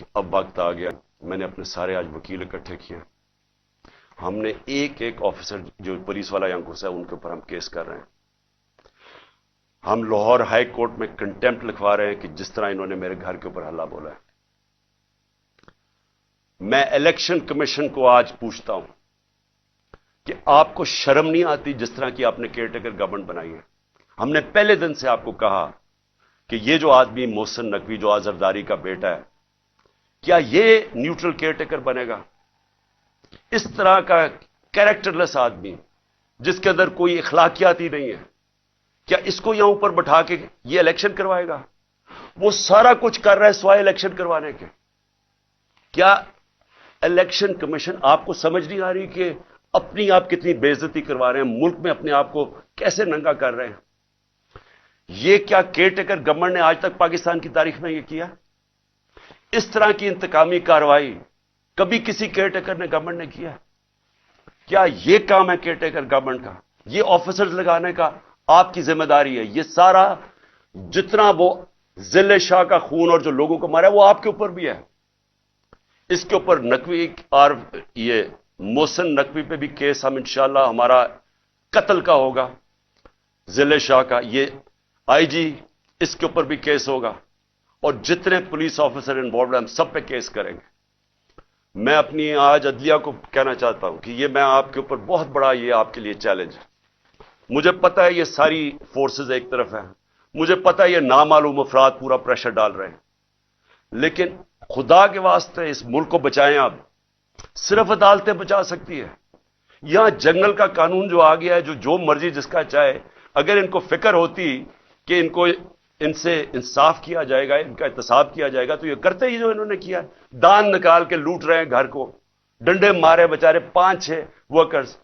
کہ اب وقت آ گیا. میں نے اپنے سارے آج وکیل اکٹھے کیے. ہم نے ایک ایک آفیسر جو پولیس والا یہاں گھسا ہے ان کے اوپر ہم کیس کر رہے ہیں. ہم لاہور ہائی کورٹ میں کنٹیمپٹ لکھوا رہے ہیں کہ جس طرح انہوں نے میرے گھر کے اوپر ہلہ بولا ہے. میں الیکشن کمیشن کو آج پوچھتا ہوں کہ آپ کو شرم نہیں آتی جس طرح کی آپ نے کیئر ٹیکر گورنمنٹ بنائی ہے. ہم نے پہلے دن سے آپ کو کہا کہ یہ جو آدمی محسن نقوی جو آزرداری کا بیٹا ہے کیا یہ نیوٹرل کیئر ٹیکر بنے گا؟ اس طرح کا کیریکٹر لیس آدمی جس کے اندر کوئی اخلاقیات ہی نہیں ہے، کیا اس کو یہاں اوپر بٹھا کے یہ الیکشن کروائے گا؟ وہ سارا کچھ کر رہا ہے سوائے الیکشن کروانے کے. کیا الیکشن کمیشن آپ کو سمجھ نہیں آ رہی کہ اپنی آپ کتنی بے عزتی کروا رہے ہیں، ملک میں اپنے آپ کو کیسے ننگا کر رہے ہیں؟ یہ کیا کیئر ٹیکر گورنمنٹ نے آج تک پاکستان کی تاریخ میں یہ کیا؟ اس طرح کی انتقامی کارروائی کبھی کسی کیئر ٹیکر نے گورنمنٹ نے کیا؟ کیا یہ کام ہے کیئر ٹیکر گورنمنٹ کا؟ یہ آفیسرز لگانے کا آپ کی ذمہ داری ہے. یہ سارا جتنا وہ ذل شاہ کا خون اور جو لوگوں کو مارا ہے وہ آپ کے اوپر بھی ہے. اس کے اوپر نقوی اور یہ محسن نقوی پہ بھی کیس ہم انشاءاللہ ہمارا قتل کا ہوگا، ذل شاہ کا. یہ آئی جی اس کے اوپر بھی کیس ہوگا اور جتنے پولیس آفیسر انوالوڈ ہیں ہم سب پہ کیس کریں گے. میں اپنی آج عدلیہ کو کہنا چاہتا ہوں کہ یہ میں آپ کے اوپر بہت بڑا یہ آپ کے لیے چیلنج ہے. مجھے پتا ہے یہ ساری فورسز ایک طرف ہیں، مجھے پتا ہے یہ نامعلوم افراد پورا پریشر ڈال رہے ہیں، لیکن خدا کے واسطے اس ملک کو بچائیں. آپ صرف عدالتیں بچا سکتی ہے. یہاں جنگل کا قانون جو آ گیا ہے جو مرضی جس کا چاہے، اگر ان کو فکر ہوتی کہ ان سے انصاف کیا جائے گا، ان کا احتساب کیا جائے گا، تو یہ کرتے ہی جو انہوں نے کیا. دان نکال کے لوٹ رہے ہیں گھر کو، ڈنڈے مارے بیچارے 5-6 ورکرز.